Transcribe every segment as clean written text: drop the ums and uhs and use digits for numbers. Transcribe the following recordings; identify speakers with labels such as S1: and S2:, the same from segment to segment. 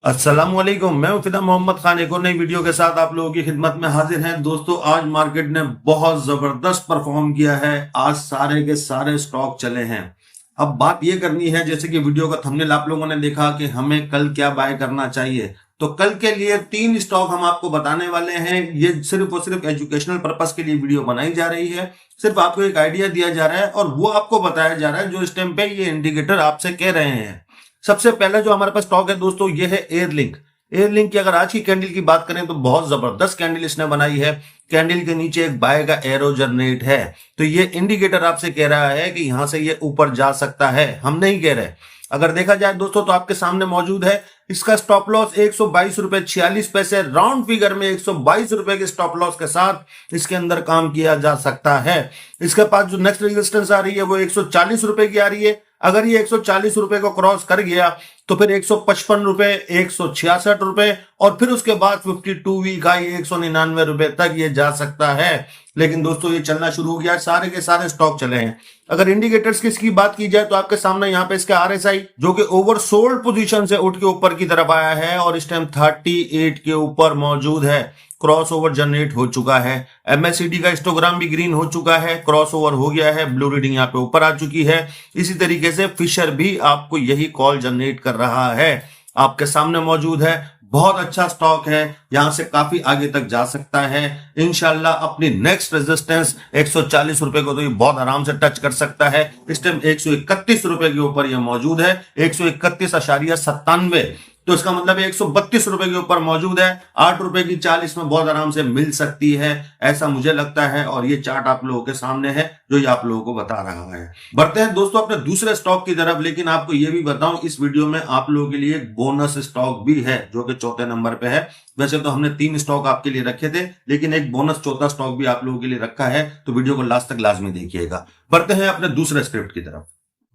S1: अस्सलामुअलैकुम, मैं फिदा मोहम्मद खान एक और नई वीडियो के साथ आप लोगों की खिदमत में हाजिर हैं। दोस्तों, आज मार्केट ने बहुत जबरदस्त परफॉर्म किया है। आज सारे के सारे स्टॉक चले हैं। अब बात यह करनी है, जैसे कि वीडियो का थंबनेल आप लोगों ने देखा कि हमें कल क्या बाय करना चाहिए। तो कल के लिए 3 स्टॉक हम आपको बताने वाले हैं। ये सिर्फ और सिर्फ एजुकेशनल पर्पस के लिए वीडियो बनाई जा रही है। सिर्फ आपको एक आइडिया दिया जा रहा है और वो आपको बताया जा रहा है जो इस टाइम पे ये इंडिकेटर आपसे कह रहे हैं। सबसे पहले जो हमारे पास स्टॉक है दोस्तों, ये है एयरलिंक। एयरलिंक की अगर आज की कैंडल की बात करें तो बहुत जबरदस्त कैंडल इसने बनाई है। कैंडल के नीचे एक बाय का एरो जनरेट है, तो ये इंडिकेटर आपसे कह रहा है कि यहां से ये ऊपर जा सकता है। हम नहीं कह रहे। अगर देखा जाए दोस्तों तो आपके सामने मौजूद है इसका स्टॉप लॉस 122 रुपए 46 पैसे, राउंड फिगर में 122 रुपए के स्टॉप लॉस के साथ इसके अंदर काम किया जा सकता है। इसके पास जो नेक्स्ट रेजिस्टेंस आ रही है वो 140 रुपए की आ रही है। अगर ये 140 रुपए को क्रॉस कर गया तो फिर 155 रुपए, 166 रुपए और फिर उसके बाद 52 वीक हाई 199 रुपए तक ये जा सकता है। लेकिन दोस्तों ये चलना शुरू हो गया, सारे के सारे स्टॉक चले हैं। अगर इंडिकेटर्स की इसकी बात की जाए तो आपके सामने यहाँ पे इसका RSI जो कि ओवरसोल्ड पोजीशन से उठ के ऊपर की तरफ आया है और इस टाइम 38 के ऊपर मौजूद है। क्रॉस ओवर जनरेट हो चुका है। MACD का हिस्टोग्राम भी ग्रीन हो चुका है, क्रॉस ओवर हो गया है, ब्लू रीडिंग यहाँ पे ऊपर आ चुकी है। इसी तरीके से फिशर भी आपको यही कॉल जनरेट कर रहा है, आपके सामने मौजूद है। बहुत अच्छा स्टॉक है, यहां से काफी आगे तक जा सकता है। इंशाल्लाह अपनी नेक्स्ट रेजिस्टेंस 140 रुपए को तो ये बहुत आराम से टच कर सकता है। इस टाइम 131 रुपए के ऊपर ये मौजूद है, 131.97। तो इसका मतलब 132 रुपए के ऊपर मौजूद है। 8 रुपए की चाल इसमें बहुत आराम से मिल सकती है, ऐसा मुझे लगता है। और ये चार्ट आप लोगों के सामने है जो ये आप लोगों को बता रहा है। बढ़ते हैं दोस्तों अपने दूसरे स्टॉक की तरफ। लेकिन आपको ये भी बताऊं, इस वीडियो में आप लोगों के लिए एक बोनस स्टॉक भी है जो कि चौथे नंबर पे है। वैसे तो हमने 3 स्टॉक आपके लिए रखे थे, लेकिन एक बोनस चौथा स्टॉक भी आप लोगों के लिए रखा है, तो वीडियो को लास्ट तक लाजमी देखिएगा। बढ़ते हैं अपने दूसरे स्क्रिप्ट की तरफ।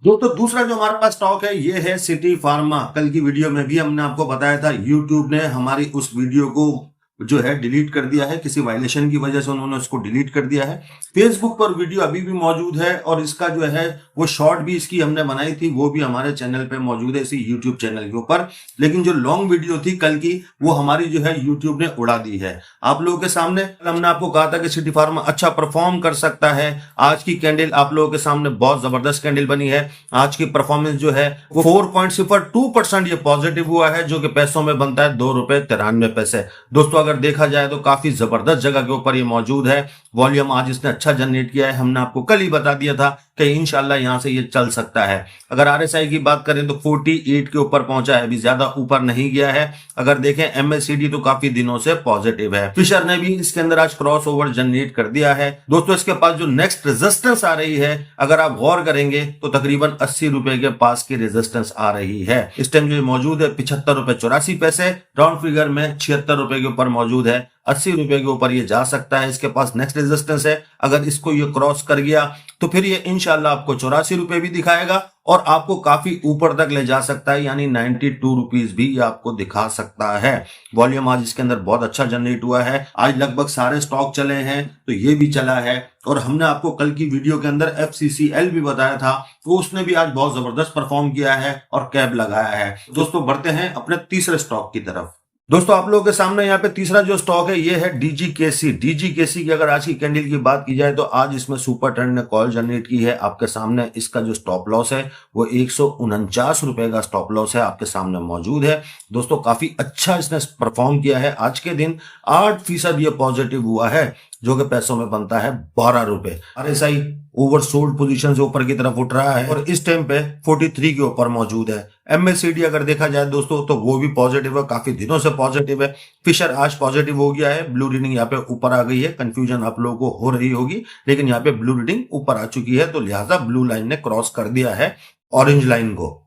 S1: दोस्तों दूसरा जो हमारे पास स्टॉक है ये है सिटी फार्मा। कल की वीडियो में भी हमने आपको बताया था, यूट्यूब ने हमारी उस वीडियो को जो है डिलीट कर दिया है, किसी वायलेशन की वजह से उन्होंने उसको डिलीट कर दिया है। फेसबुक पर वीडियो अभी भी मौजूद है और इसका जो है वो शॉर्ट भी इसकी हमने बनाई थी, वो भी हमारे चैनल पे मौजूद है, इसी यूट्यूब चैनल के ऊपर। लेकिन जो लॉन्ग वीडियो थी कल की, वो हमारी जो है यूट्यूब ने उड़ा दी है। आप लोगों के सामने हमने आपको कहा था कि सिटी फार्मा अच्छा परफॉर्म कर सकता है। आज की कैंडल आप लोगों के सामने बहुत जबरदस्त कैंडल बनी है। आज की परफॉर्मेंस जो है वो 4.02% ये पॉजिटिव हुआ है, जो कि पैसों में बनता है 2 रुपए 93 पैसे। दोस्तों अगर देखा जाए तो काफी जबरदस्त जगह के ऊपर ये मौजूद है। वॉल्यूम आज इसने अच्छा जनरेट किया है। हमने आपको कल ही बता दिया था कि इंशाल्लाह यहां से ये चल सकता है। अगर RSI की बात करें तो 48 के ऊपर पहुंचा है, अभी ज्यादा ऊपर नहीं गया है। अगर देखें MACD तो काफी दिनों से पॉजिटिव है। फिशर ने भी इसके अंदर आज क्रॉस ओवर जनरेट कर दिया है। दोस्तों इसके पास जो नेक्स्ट रेजिस्टेंस आ रही है, अगर आप गौर करेंगे तो तकरीबन 80 रुपए के पास की रेजिस्टेंस आ रही है। इस टाइम जो मौजूद है 75 रुपए 84 पैसे, राउंड फिगर में 76 रुपए के ऊपर मौजूद है। 80 रुपए के ऊपर ये जा सकता है। इसके पास नेक्स्ट रेजिस्टेंस है, अगर इसको ये क्रॉस कर गया तो फिर ये इंशाल्लाह आपको 84 रुपए भी दिखाएगा और आपको काफी ऊपर तक ले जा सकता है, यानी 92 रुपीज भी ये आपको दिखा सकता है। वॉल्यूम आज इसके अंदर बहुत अच्छा जनरेट हुआ है। आज लगभग सारे स्टॉक चले हैं, तो ये भी चला है। और हमने आपको कल की वीडियो के अंदर FCCL भी बताया था, तो उसने भी आज बहुत जबरदस्त परफॉर्म किया है और कैप लगाया है। दोस्तों बढ़ते हैं अपने तीसरे स्टॉक की तरफ। दोस्तों आप लोगों के सामने यहाँ पे तीसरा जो स्टॉक है ये है DGKC। DGKC की अगर आज की कैंडल की बात की जाए तो आज इसमें सुपर ट्रेंड ने कॉल जनरेट की है। आपके सामने इसका जो स्टॉप लॉस है वो 149 रुपए का स्टॉप लॉस है, आपके सामने मौजूद है। दोस्तों काफी अच्छा इसने परफॉर्म किया है। आज के दिन 8% ये पॉजिटिव हुआ है, जो कि पैसों में बनता है 12 रुपए। RSI ओवरसोल्ड पोजीशन से ऊपर की तरफ उठ रहा है और इस टाइम पे 43 के ऊपर मौजूद है। MACD अगर देखा जाए दोस्तों तो वो भी पॉजिटिव है, काफी दिनों से पॉजिटिव है। फिशर आज पॉजिटिव हो गया है, ब्लू रीडिंग यहाँ पे ऊपर आ गई है। कंफ्यूजन आप लोगों को हो रही होगी, लेकिन यहाँ पे ब्लू रीडिंग ऊपर आ चुकी है, तो लिहाजा ब्लू लाइन ने क्रॉस कर दिया है ऑरेंज लाइन को।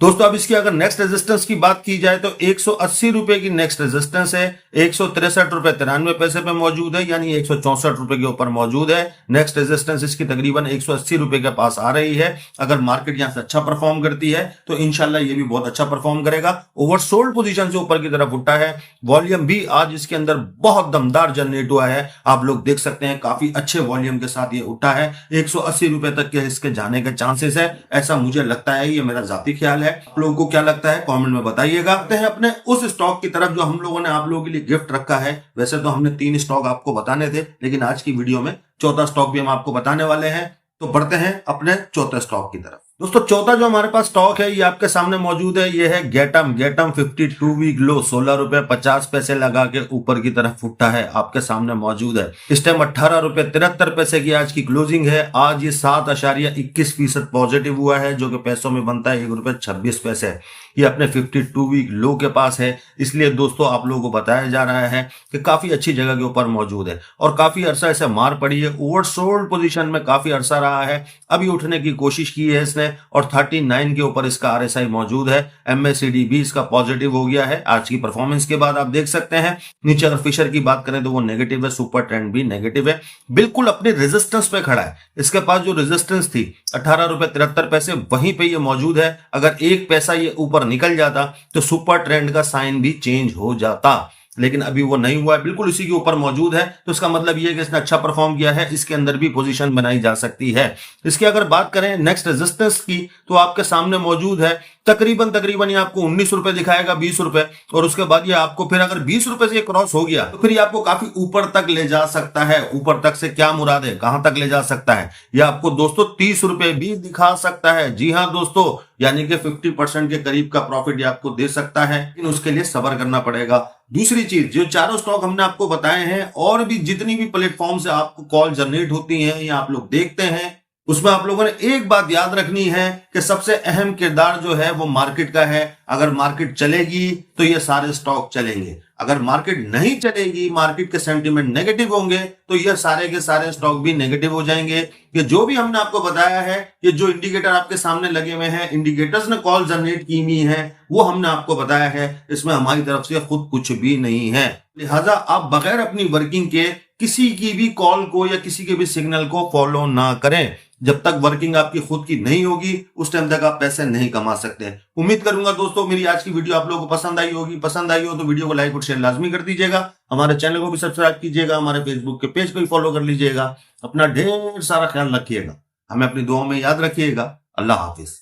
S1: दोस्तों अब इसकी अगर नेक्स्ट रेजिस्टेंस की बात की जाए तो 180 रुपए की नेक्स्ट रेजिस्टेंस है। 163 रुपए 93 पैसे पे मौजूद है, यानी 164 रुपए के ऊपर मौजूद है। नेक्स्ट रेजिस्टेंस इसकी तकरीबन 180 रुपए के पास आ रही है। अगर मार्केट यहां से अच्छा परफॉर्म करती है तो इंशाल्लाह ये भी बहुत अच्छा परफॉर्म करेगा। ओवरसोल्ड पोजीशन से ऊपर की तरफ उठा है। वॉल्यूम भी आज इसके अंदर बहुत दमदार जनरेट हुआ है, आप लोग देख सकते हैं, काफी अच्छे वॉल्यूम के साथ ये उठा है। 180 रुपए तक के इसके जाने के चांसेस है, ऐसा मुझे लगता है, ये मेरा जाती ख्याल है। है। आप लोगों को क्या लगता है कमेंट में बताइएगा। आते हैं अपने उस स्टॉक की तरफ जो हम लोगों ने आप लोगों के लिए गिफ्ट रखा है। वैसे तो हमने 3 स्टॉक आपको बताने थे, लेकिन आज की वीडियो में चौथा स्टॉक भी हम आपको बताने वाले हैं। तो बढ़ते हैं अपने चौथे स्टॉक की तरफ। दोस्तों चौथा जो हमारे पास स्टॉक है ये आपके सामने मौजूद है। ये है गेटम 52 वीक लो, 16 रुपए 50 पैसे लगा के ऊपर की तरफ उठा है, आपके सामने मौजूद है। इस टाइम 18 रुपए 73 पैसे की आज की क्लोजिंग है। आज ये 7.21% पॉजिटिव हुआ है, जो कि पैसों में बनता है 1 रुपए 26 पैसे। ये अपने 52 वीक लो के पास है, इसलिए दोस्तों आप लोगों को बताया जा रहा है कि काफी अच्छी जगह के ऊपर मौजूद है और काफी अरसा ऐसे मार पड़ी है। ओवरसोल्ड पोजीशन में काफी अरसा रहा है, अभी उठने की कोशिश की है इसने और 39 के ऊपर इसका आरएसआई मौजूद है। एमएसीडी भी इसका पॉजिटिव हो गया है आज की परफॉर्मेंस के बाद। आप देख सकते हैं नीचे अगर फिशर की बात करें तो वो नेगेटिव है, सुपर ट्रेंड भी नेगेटिव है, बिल्कुल अपने रेजिस्टेंस पे खड़ा है। इसके पास जो रेजिस्टेंस थी 18 रुपए 73 पैसे, वहीं पे ये मौजूद है। अगर 1 पैसा ये ऊपर निकल जाता तो सुपर ट्रेंड का साइन भी चेंज हो जाता, लेकिन अभी वो नहीं हुआ है, बिल्कुल इसी के ऊपर मौजूद है। तो इसका मतलब ये है कि इसने अच्छा परफॉर्म किया है, इसके अंदर भी पोजीशन बनाई जा सकती है। इसकी अगर बात करें नेक्स्ट रेजिस्टेंस की तो आपके सामने मौजूद है तकरीबन ये आपको 19 रुपए दिखाएगा, 20 रुपए, और उसके बाद ये आपको फिर अगर 20 रुपए से क्रॉस हो गया तो फिर ये आपको काफी ऊपर तक ले जा सकता है। ऊपर तक से क्या मुराद है, कहां तक ले जा सकता है, यह आपको दोस्तों 30 रुपए भी दिखा सकता है। जी हां दोस्तों, यानी कि 50% के करीब का प्रॉफिट ये आपको दे सकता है, लेकिन उसके लिए सब्र करना पड़ेगा। दूसरी चीज, जो चारों स्टॉक हमने आपको बताए हैं और भी जितनी भी प्लेटफॉर्म से आपको कॉल जनरेट होती हैं या आप लोग देखते हैं, उसमें आप लोगों ने एक बात याद रखनी है कि सबसे अहम किरदार जो है वो मार्केट का है। अगर मार्केट चलेगी तो ये सारे स्टॉक चलेंगे, अगर मार्केट नहीं चलेगी, मार्केट के सेंटीमेंट नेगेटिव होंगे तो ये सारे के सारे स्टॉक भी नेगेटिव हो जाएंगे। ये जो भी हमने आपको बताया है, ये जो इंडिकेटर आपके सामने लगे हुए हैं, इंडिकेटर्स ने कॉल जनरेट की हुई है, वो हमने आपको बताया है। इसमें हमारी तरफ से खुद कुछ भी नहीं है, लिहाजा आप बगैर अपनी वर्किंग के किसी की भी कॉल को या किसी के भी सिग्नल को फॉलो ना करें। जब तक वर्किंग आपकी खुद की नहीं होगी उस टाइम तक आप पैसे नहीं कमा सकते। उम्मीद करूंगा दोस्तों मेरी आज की वीडियो आप लोगों को पसंद आई होगी। पसंद आई हो तो वीडियो को लाइक और शेयर लाजमी कर दीजिएगा। हमारे चैनल को भी सब्सक्राइब कीजिएगा, हमारे फेसबुक के पेज को भी फॉलो कर लीजिएगा। अपना ढेर सारा ख्याल रखिएगा, हमें अपनी दुआओं में याद रखिएगा। अल्लाह हाफिज।